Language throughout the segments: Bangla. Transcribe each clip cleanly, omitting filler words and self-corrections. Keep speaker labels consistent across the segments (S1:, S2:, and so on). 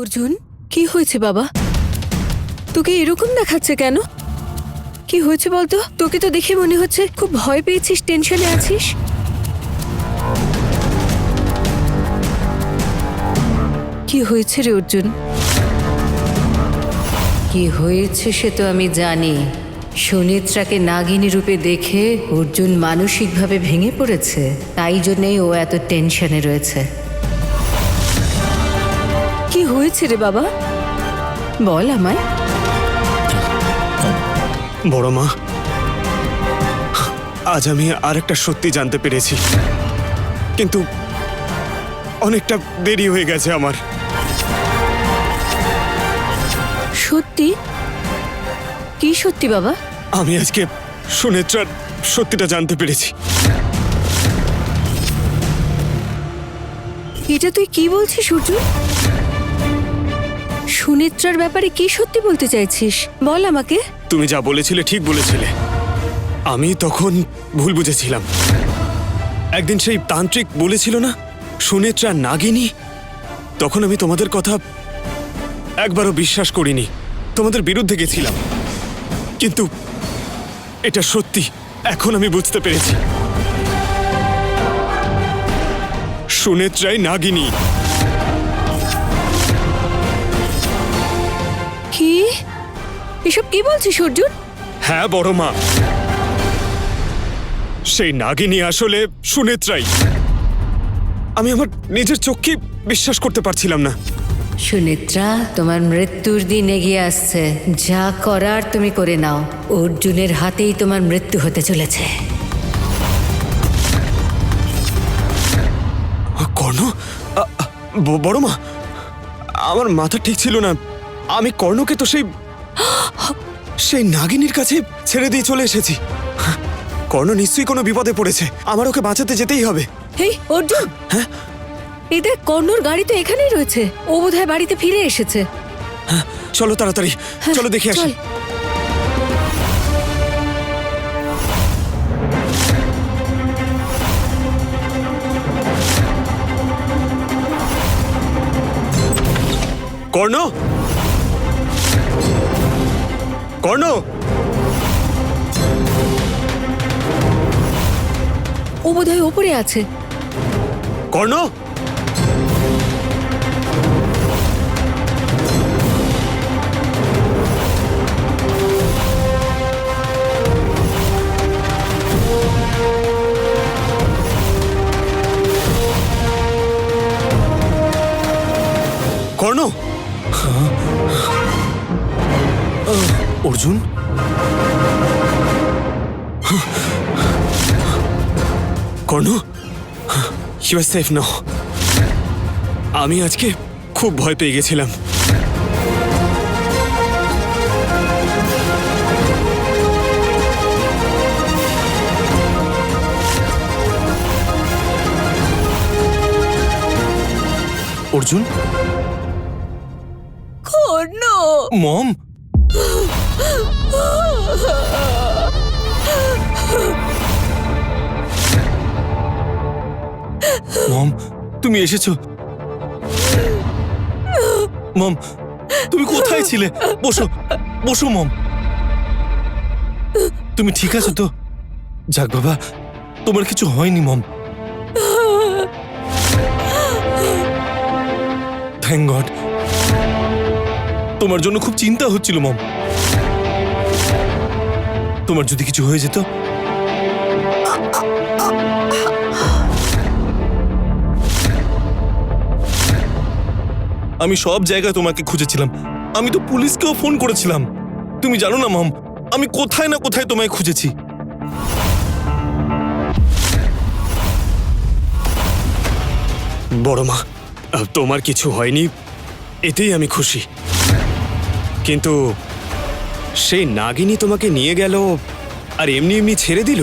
S1: অর্জুন, কি হয়েছে বাবা? তোকে এরকম দেখাচ্ছে কেন? কি হয়েছে বলতো? তোকে তো দেখে মনে হচ্ছে খুব ভয় পেয়েছিস, টেনশনে আছিস। কি হয়েছে রে অর্জুন?
S2: কি হয়েছে সে তো আমি জানি। সুনেত্রাকে নাগিনী রূপে দেখে অর্জুন মানসিকভাবে ভেঙে পড়েছে, তাই জন্যই ও এত টেনশনে রয়েছে।
S1: কি হয়েছে রে বাবা? বল আমায়।
S3: বড় মা, আজ আমি আরেকটা সত্যি জানতে পেরেছি, কিন্তু অনেকটা দেরি হয়ে গেছে আমার।
S1: সত্যি? কি সত্যি বাবা?
S3: আমি আজকে সুনেত্রার সত্যিটা জানতে পেরেছি।
S1: এটা তুই কি বলছিস অর্জুন? সুনেত্রার ব্যাপারে কি সত্যি বলতে চাইছিস? বল আমাকে।
S3: তুমি যা বলেছিলে ঠিক বলেছিলে। আমি তখন ভুল বুঝেছিলাম। একদিন সেই তান্ত্রিক বলেছিল না সুনেত্রা নাগিনী, তখন আমি তোমাদের কথা একবারও বিশ্বাস করিনি, তোমাদের বিরুদ্ধে গেছিলাম। কিন্তু এটা সত্যি, এখন আমি বুঝতে পেরেছি সুনেত্রাই নাগিনী।
S1: কি? এসব কি বলছিস অর্জুন?
S3: হ্যাঁ বড় মা, সেই নাগিনী আসলে সুনেত্রাই। আমি আমার নিজের চোখকে বিশ্বাস করতে পারছিলাম না।
S2: সুনেত্রা, তোমার মৃত্যুর দিন এগিয়ে আসছে। যা করার তুমি করে নাও, অর্জুনের হাতেই তোমার মৃত্যু হতে চলেছে।
S3: কর্ণ? বড় মা, আমার মাথা ঠিক ছিল না। আমি কর্ণকে তো সেই নাগিনীর কাছে ছেড়ে দিয়ে চলে এসেছি। কর্ণ নিশ্চয়ই কোনো বিপদে পড়েছে, আমার ওকে বাঁচাতে যেতেই হবে।
S1: হেই অর্জুন,
S3: হ্যাঁ
S1: এই দেখ, কর্ণর গাড়ি তো এখানেই রয়েছে। ও বোধহয় বাড়িতে ফিরে এসেছে।
S3: হ্যাঁ, চলো তাড়াতাড়ি, চলো দেখে আসি।
S1: চল।
S3: কর্ণ, কর্ণ,
S1: ও বোধহয় ওপরে আছে।
S3: কর্ণ, কর্ণ।
S4: অর্জুন,
S3: কর্ণ, ইউ আর সেফ নাও। আমি আজকে খুব ভয় পেয়ে গেছিলাম।
S4: অর্জুন,
S1: কর্ণ!
S4: মম, মম, তুমি এসেছো? মম, তুমি কোথায় ছিলে? বসো, বসো মম। তুমি ঠিক আছো তো? যাক বাবা, তোমার কিছু হয়নি মম। Thank god. তোমার জন্য খুব চিন্তা হচ্ছিল মম। তোমার যদি কিছু হয়ে যেত। আমি সব জায়গায় তোমাকে খুঁজেছিলাম। আমি তো পুলিশকেও ফোন করেছিলাম। তুমি জানো না মম, আমি কোথায় না কোথায় তোমায় খুঁজেছি।
S3: বড় মা, তোমার কিছু হয়নি, এতেই আমি খুশি। কিন্তু সেই নাগিনী তোমাকে নিয়ে গেল আর এমনি এমনি ছেড়ে দিল।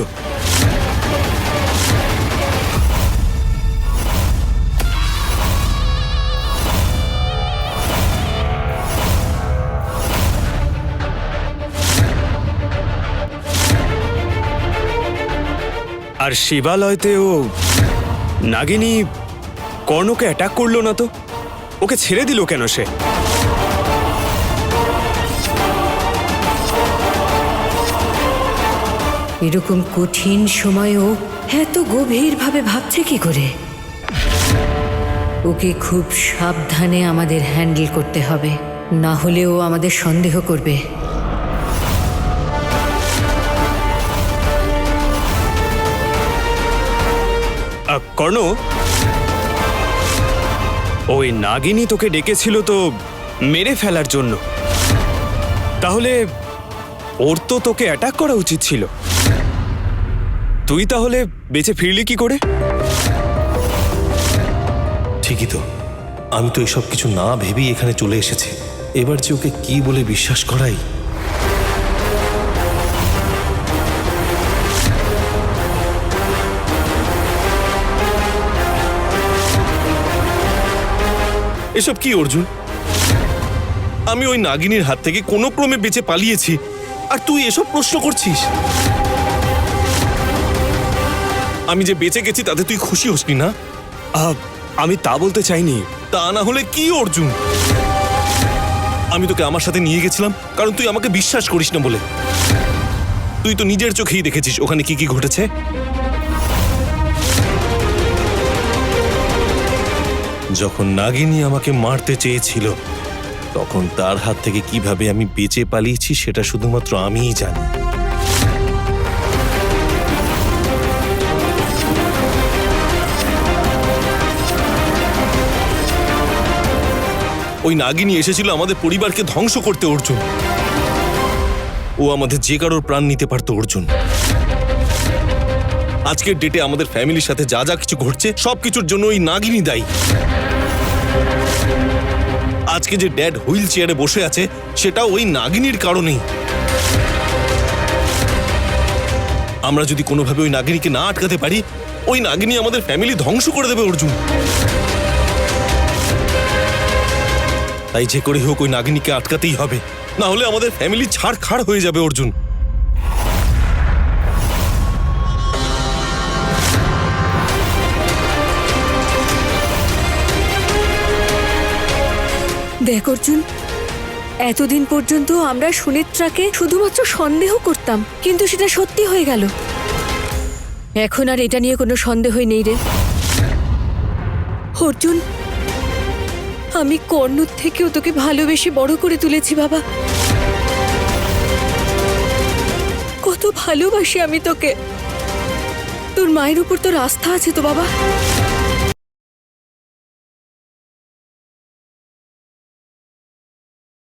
S3: আর শিবালয়তেও নাগিনী কর্ণকে অ্যাটাক করলো না তো? ওকে ছেড়ে দিল কেন সে?
S2: এরকম কঠিন সময়েও এত গভীরভাবে ভাবছে কি করে? ওকে খুব সাবধানে আমাদের হ্যান্ডেল করতে হবে, না হলে ও আমাদের সন্দেহ করবে।
S3: কর্ণ, ওই নাগিনী তোকে ডেকেছিল তো মেরে ফেলার জন্য। তাহলে ওর তো তোকে অ্যাটাক করা উচিত ছিল। তুই তাহলে বেঁচে ফিরলি কি করে?
S4: ঠিকই তো, আমি তো এসব কিছু না ভেবেই এখানে চলে এসেছি। এবার যে ওকে কি বলে বিশ্বাস করাই। এসব কি অর্জুন? আমি ওই নাগিনীর হাত থেকে কোনো ক্রমে বেঁচে পালিয়েছি, আর তুই এসব প্রশ্ন করছিস? আমি যে বেঁচে গেছি তাতে তুই খুশি হসনি না?
S3: আমি তা বলতে চাইনি।
S4: তা না হলে কি অর্জুন? আমি তোকে আমার সাথে নিয়ে গেছিলাম কারণ তুই আমাকে বিশ্বাস করিস না বলে। তুই তো নিজের চোখেই দেখেছিস ওখানে কি কি ঘটেছে। যখন নাগিনী আমাকে মারতে চেয়েছিল তখন তার হাত থেকে কিভাবে আমি বেঁচে পালিয়েছি সেটা শুধুমাত্র আমিই জানি। ওই নাগিনী এসেছিল আমাদের পরিবারকে ধ্বংস করতে অর্জুন। ও আমাদের যে কারোর প্রাণ নিতে পারত অর্জুন। আজকের ডেটে আমাদের ফ্যামিলির সাথে যা যা কিছু ঘটছে সবকিছুর জন্য ওই নাগিনী দায়ী। আজকে যে ড্যাড হুইল চেয়ারে বসে আছে সেটা ওই নাগিনীর কারণেই। আমরা যদি কোনোভাবে ওই নাগিনীকে না আটকাতে পারি, ওই নাগিনী আমাদের ফ্যামিলি ধ্বংস করে দেবে অর্জুন। তাই যে করে হোক ওই নাগিনীকে আটকাতেই হবে, না হলে আমাদের ফ্যামিলি ছাড়খাড় হয়ে যাবে অর্জুন।
S1: দেখ অর্জুন, এতদিন পর্যন্ত আমরা সুনেত্রাকে শুধুমাত্র সন্দেহ করতাম, কিন্তু সেটা সত্যি হয়ে গেল। এখন আর এটা নিয়ে কোনো সন্দেহই নেই রে অর্জুন। আমি কর্ণর থেকেও তোকে ভালোবেসে বড় করে তুলেছি বাবা। কত ভালোবাসি আমি তোকে। তোর মায়ের উপর তোর আস্থা আছে তো বাবা?